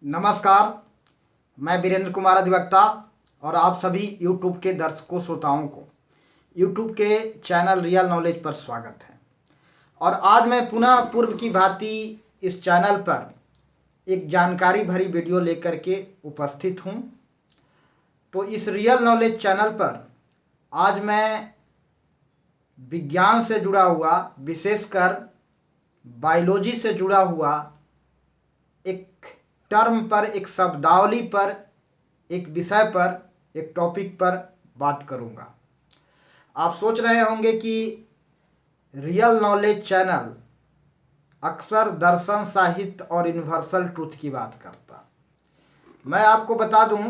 नमस्कार। मैं वीरेंद्र कुमार अधिवक्ता और आप सभी YouTube के दर्शकों श्रोताओं को YouTube के चैनल रियल नॉलेज पर स्वागत है। और आज मैं पुनः पूर्व की भांति इस चैनल पर एक जानकारी भरी वीडियो लेकर के उपस्थित हूँ। तो इस रियल नॉलेज चैनल पर आज मैं विज्ञान से जुड़ा हुआ, विशेषकर बायोलॉजी से जुड़ा हुआ एक टर्म पर, एक शब्दावली पर, एक विषय पर, एक टॉपिक पर बात करूंगा। आप सोच रहे होंगे कि रियल नॉलेज चैनल अक्सर दर्शन, साहित्य और यूनिवर्सल ट्रूथ की बात करता। मैं आपको बता दूं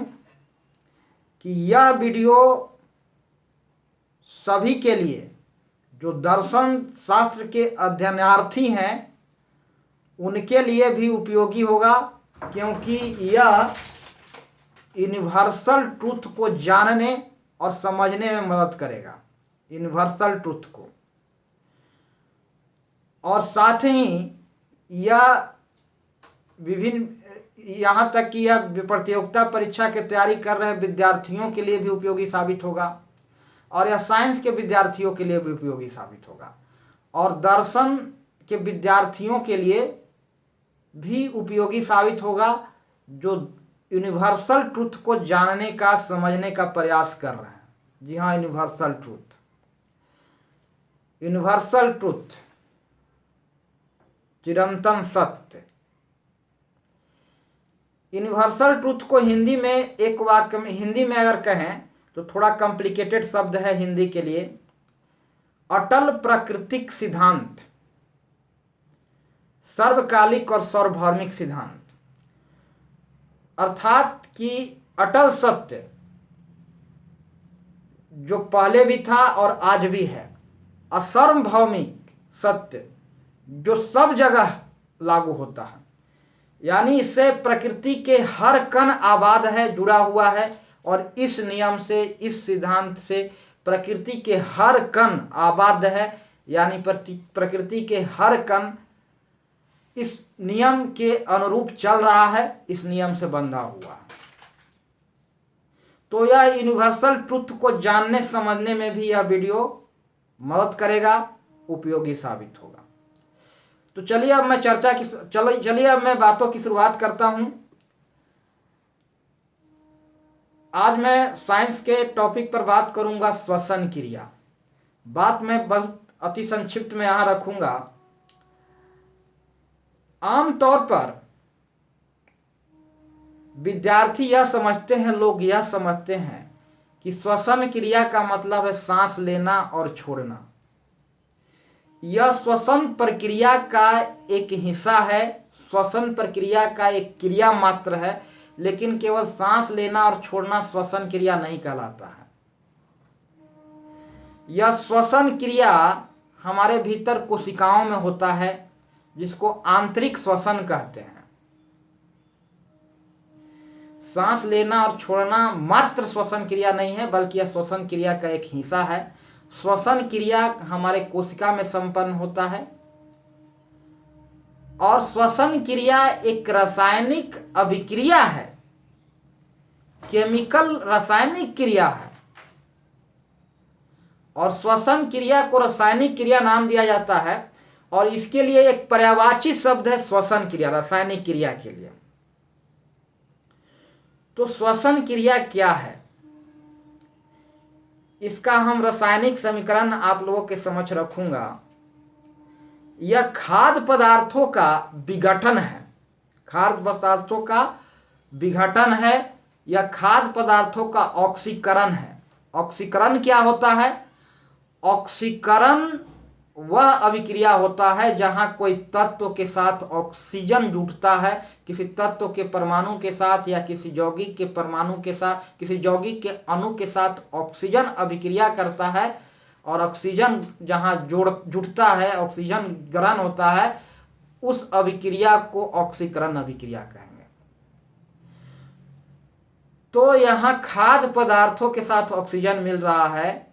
कि यह वीडियो सभी के लिए जो दर्शन शास्त्र के अध्ययनार्थी हैं उनके लिए भी उपयोगी होगा, क्योंकि यह यूनिवर्सल ट्रूथ को जानने और समझने में मदद करेगा, यूनिवर्सल ट्रूथ को। और साथ ही यह यहाँ तक कि यह प्रतियोगिता परीक्षा की तैयारी कर रहे विद्यार्थियों के लिए भी उपयोगी साबित होगा, और यह साइंस के विद्यार्थियों के लिए भी उपयोगी साबित होगा, और दर्शन के विद्यार्थियों के लिए भी उपयोगी साबित होगा जो यूनिवर्सल ट्रूथ को जानने का, समझने का प्रयास कर रहे हैं। जी हाँ, यूनिवर्सल ट्रूथ, यूनिवर्सल ट्रूथ, चिरंतन सत्य। यूनिवर्सल ट्रूथ को हिंदी में एक वाक्य में, हिंदी में अगर कहें तो थोड़ा कॉम्प्लिकेटेड शब्द है हिंदी के लिए, अटल प्राकृतिक सिद्धांत, सर्वकालिक और सार्वभौमिक सिद्धांत। अर्थात कि अटल सत्य जो पहले भी था और आज भी है, सार्वभौमिक सत्य जो सब जगह लागू होता है, यानी इससे प्रकृति के हर कण आबाद है, जुड़ा हुआ है, और इस नियम से, इस सिद्धांत से प्रकृति के हर कण आबाद है, यानी प्रकृति के हर कण इस नियम के अनुरूप चल रहा है, इस नियम से बंधा हुआ है। तो यह यूनिवर्सल ट्रूथ को जानने समझने में भी यह वीडियो मदद करेगा, उपयोगी साबित होगा। तो चलिए अब मैं बातों की शुरुआत करता हूं। आज मैं साइंस के टॉपिक पर बात करूंगा, श्वसन क्रिया। बात मैं बहुत अति संक्षिप्त में यहां रखूंगा। आमतौर पर विद्यार्थी यह समझते हैं, लोग यह समझते हैं कि श्वसन क्रिया का मतलब है सांस लेना और छोड़ना। यह श्वसन प्रक्रिया का एक हिस्सा है, श्वसन प्रक्रिया का एक क्रिया मात्र है, लेकिन केवल सांस लेना और छोड़ना श्वसन क्रिया नहीं कहलाता है। यह श्वसन क्रिया हमारे भीतर कोशिकाओं में होता है, जिसको आंतरिक श्वसन कहते हैं। सांस लेना और छोड़ना मात्र श्वसन क्रिया नहीं है, बल्कि यह श्वसन क्रिया का एक हिस्सा है। श्वसन क्रिया हमारे कोशिका में संपन्न होता है, और श्वसन क्रिया एक रासायनिक अभिक्रिया है, केमिकल रासायनिक क्रिया है। और श्वसन क्रिया को रासायनिक क्रिया नाम दिया जाता है, और इसके लिए एक पर्यायवाची शब्द है श्वसन क्रिया, रासायनिक क्रिया के लिए। तो श्वसन क्रिया क्या है, इसका हम रासायनिक समीकरण आप लोगों के समक्ष रखूंगा। यह खाद्य पदार्थों का विघटन है, खाद्य पदार्थों का विघटन है, यह खाद्य पदार्थों का ऑक्सीकरण है। ऑक्सीकरण क्या होता है? ऑक्सीकरण वह अभिक्रिया होता है जहां कोई तत्व के साथ ऑक्सीजन जुड़ता है, किसी तत्व के परमाणु के साथ या किसी यौगिक के परमाणु के साथ, किसी यौगिक के अणु के साथ ऑक्सीजन अभिक्रिया करता है, और ऑक्सीजन जहां जुड़ता है, ऑक्सीजन ग्रहण होता है, उस अभिक्रिया को ऑक्सीकरण अभिक्रिया कहेंगे। तो यहां खाद्य पदार्थों के साथ ऑक्सीजन मिल रहा है,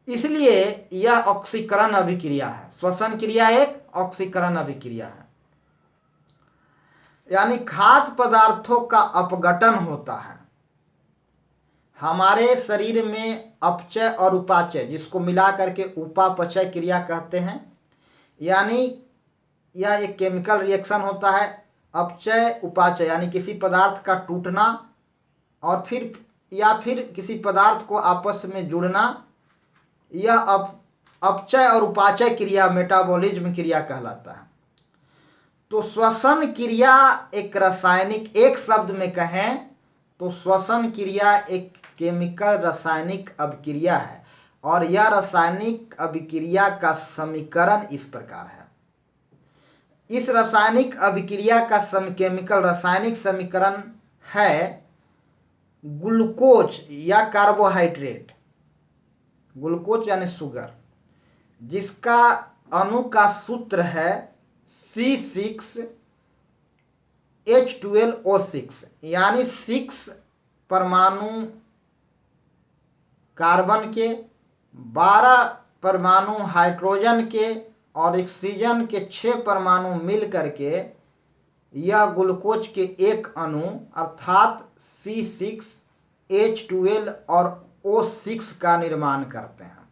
इसलिए यह ऑक्सीकरण अभिक्रिया है। श्वसन क्रिया एक ऑक्सीकरण अभिक्रिया है। यानी खाद्य पदार्थों का अपघटन होता है। हमारे शरीर में अपचय और उपाचय, जिसको मिला करके उपापचय क्रिया कहते हैं, यानी यह एक केमिकल रिएक्शन होता है। अपचय उपाचय यानी किसी पदार्थ का टूटना और फिर किसी पदार्थ को आपस में जुड़ना, यह अपचय और उपाचय क्रिया मेटाबॉलिज्म क्रिया कहलाता है। तो श्वसन क्रिया एक रासायनिक, एक शब्द में कहें तो श्वसन क्रिया एक केमिकल रासायनिक अभिक्रिया है, और यह रासायनिक अभिक्रिया का समीकरण इस प्रकार है। इस रासायनिक अभिक्रिया का केमिकल रासायनिक समीकरण है ग्लूकोज या कार्बोहाइड्रेट, ग्लूकोज यानी शुगर, जिसका अणु का सूत्र है C6H12O6, यानी 6 परमाणु कार्बन के, 12 परमाणु हाइड्रोजन के और ऑक्सीजन के 6 परमाणु मिल करके यह ग्लूकोज के एक अणु अर्थात C6H12 और O6 का निर्माण करते हैं।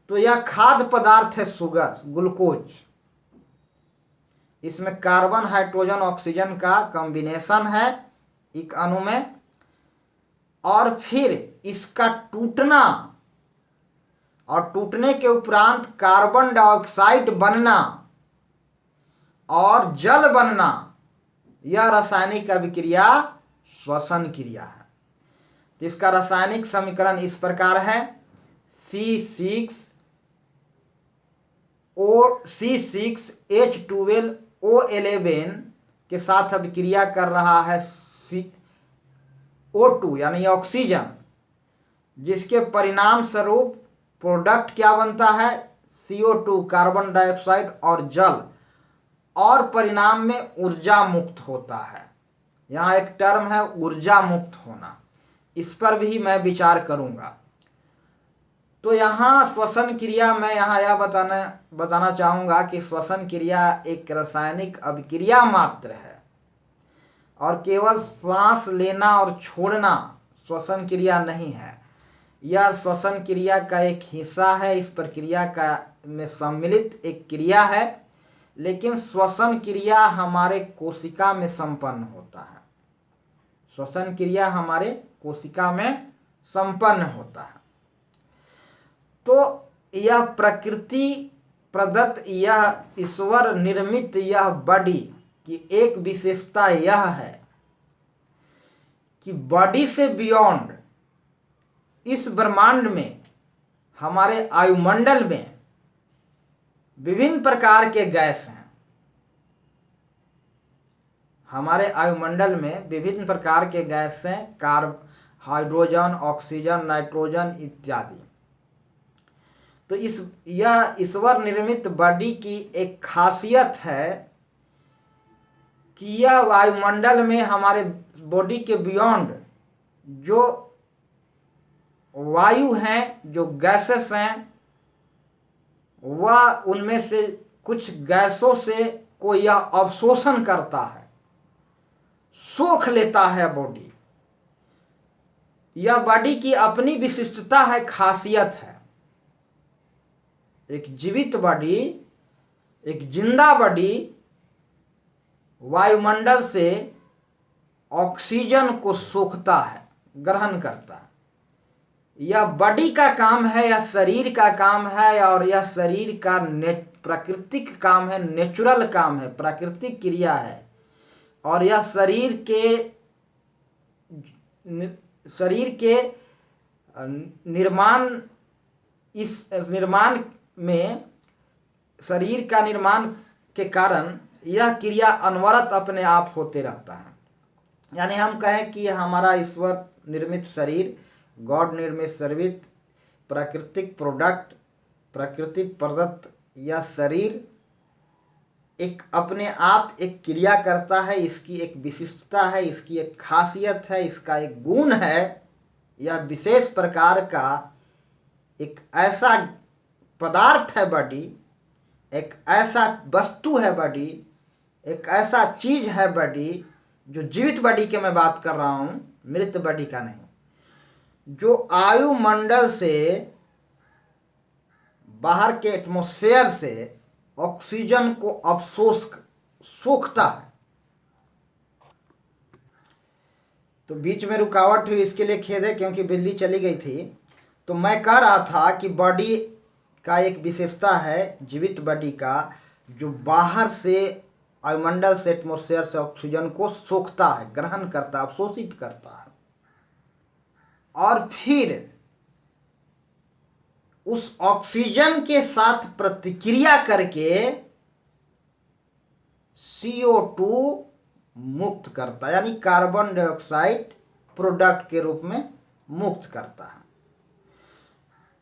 तो यह खाद्य पदार्थ है शुगर, ग्लूकोज। इसमें कार्बन हाइड्रोजन ऑक्सीजन का कॉम्बिनेशन है एक अणु में, और फिर इसका टूटना और टूटने के उपरांत कार्बन डाइऑक्साइड बनना और जल बनना, यह रासायनिक अभिक्रिया श्वसन क्रिया है। तो इसका रासायनिक समीकरण इस प्रकार है C6H12O11 के साथ अभिक्रिया कर रहा है O2 यानी ऑक्सीजन, जिसके परिणाम स्वरूप प्रोडक्ट क्या बनता है, CO2 कार्बन डाइऑक्साइड और जल, और परिणाम में ऊर्जा मुक्त होता है। यहाँ एक टर्म है ऊर्जा मुक्त होना, इस पर भी मैं विचार करूंगा। तो यहाँ श्वसन क्रिया, मैं यहाँ यह बताना चाहूंगा कि श्वसन क्रिया एक रासायनिक अभिक्रिया मात्र है, और केवल श्वास लेना और छोड़ना श्वसन क्रिया नहीं है। यह श्वसन क्रिया का एक हिस्सा है, इस प्रक्रिया का में सम्मिलित एक क्रिया है, लेकिन श्वसन क्रिया हमारे कोशिका में संपन्न होता है। श्वसन क्रिया हमारे कोशिका में संपन्न होता है। तो यह प्रकृति प्रदत्त, यह ईश्वर निर्मित यह बॉडी की एक विशेषता यह है कि बॉडी से बियॉन्ड इस ब्रह्मांड में, हमारे वायुमंडल में विभिन्न प्रकार के गैस हैं। हमारे वायुमंडल में विभिन्न प्रकार के गैस हैं, हाइड्रोजन, ऑक्सीजन, नाइट्रोजन इत्यादि। तो यह ईश्वर निर्मित बॉडी की एक खासियत है कि यह वायुमंडल में हमारे बॉडी के बियॉन्ड जो वायु हैं, जो गैसेस हैं, वह उनमें से कुछ गैसों से को यह अवशोषण करता है, सोख लेता है बॉडी। यह बॉडी की अपनी विशिष्टता है, खासियत है। एक जीवित बॉडी, एक जिंदा बॉडी वायुमंडल से ऑक्सीजन को सोखता है, ग्रहण करता है। यह बॉडी का काम है, यह शरीर का काम है, और यह शरीर का प्राकृतिक काम है, नेचुरल काम है, प्राकृतिक क्रिया है। और यह शरीर के निर्माण, इस निर्माण में, शरीर का निर्माण के कारण यह क्रिया अनवरत अपने आप होते रहता है। यानी हम कहें कि हमारा ईश्वर निर्मित शरीर, गॉड निर्मित शरीर, प्राकृतिक प्रोडक्ट, प्राकृतिक प्रदत्त यह शरीर एक अपने आप एक क्रिया करता है। इसकी एक विशिष्टता है, इसकी एक खासियत है, इसका एक गुण है। यह विशेष प्रकार का एक ऐसा पदार्थ है बॉडी, एक ऐसा वस्तु है बॉडी, एक ऐसा चीज है बॉडी, जो जीवित बॉडी के मैं बात कर रहा हूं, मृत बॉडी का नहीं, जो वायुमंडल से बाहर के एटमॉस्फेयर से ऑक्सीजन को अवशोष सोखता है। तो बीच में रुकावट हुई, इसके लिए खेद है क्योंकि बिल्ली चली गई थी। तो मैं कह रहा था कि बॉडी का एक विशेषता है जीवित बॉडी का, जो बाहर से वायुमंडल से एटमॉस्फेयर से ऑक्सीजन को सोखता है, ग्रहण करता है, अवशोषित करता है, और फिर उस ऑक्सीजन के साथ प्रतिक्रिया करके CO2 मुक्त करता है, यानी कार्बन डाइऑक्साइड प्रोडक्ट के रूप में मुक्त करता है।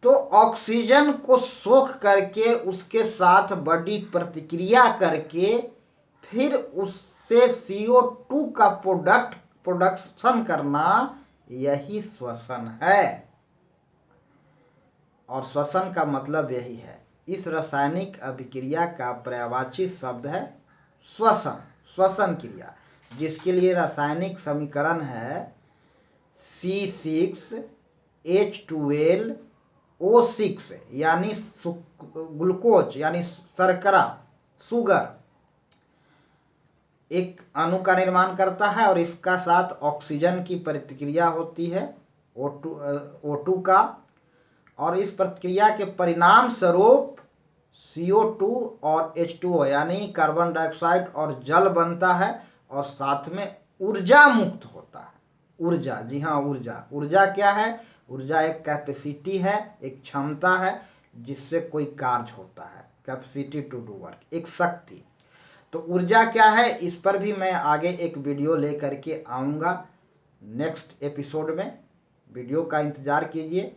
तो ऑक्सीजन को सोख करके उसके साथ बॉडी प्रतिक्रिया करके फिर उससे CO2 का प्रोडक्शन करना, यही श्वसन है। और श्वसन का मतलब यही है। इस रासायनिक अभिक्रिया का पर्यायवाची शब्द है श्वसन, श्वसन क्रिया, जिसके लिए रासायनिक समीकरण है C6H12O6, यानी ग्लूकोज यानी शर्करा, शुगर एक अणु का निर्माण करता है और इसका साथ ऑक्सीजन की प्रतिक्रिया होती है O2 का, और इस प्रतिक्रिया के परिणाम स्वरूप CO2 और H2O यानी कार्बन डाइऑक्साइड और जल बनता है, और साथ में ऊर्जा मुक्त होता है। ऊर्जा, जी हाँ, ऊर्जा। ऊर्जा क्या है? ऊर्जा एक कैपेसिटी है, एक क्षमता है जिससे कोई कार्य होता है, कैपेसिटी टू डू वर्क, एक शक्ति। तो ऊर्जा क्या है, इस पर भी मैं आगे एक वीडियो लेकर के आऊँगा नेक्स्ट एपिसोड में, वीडियो का इंतज़ार कीजिए।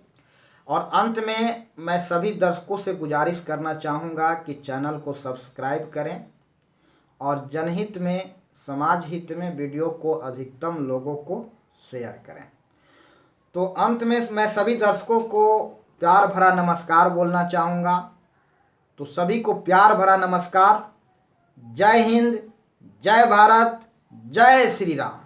और अंत में मैं सभी दर्शकों से गुजारिश करना चाहूँगा कि चैनल को सब्सक्राइब करें और जनहित में, समाज हित में वीडियो को अधिकतम लोगों को शेयर करें। तो अंत में मैं सभी दर्शकों को प्यार भरा नमस्कार बोलना चाहूँगा। तो सभी को प्यार भरा नमस्कार। जय हिंद, जय भारत, जय श्री राम।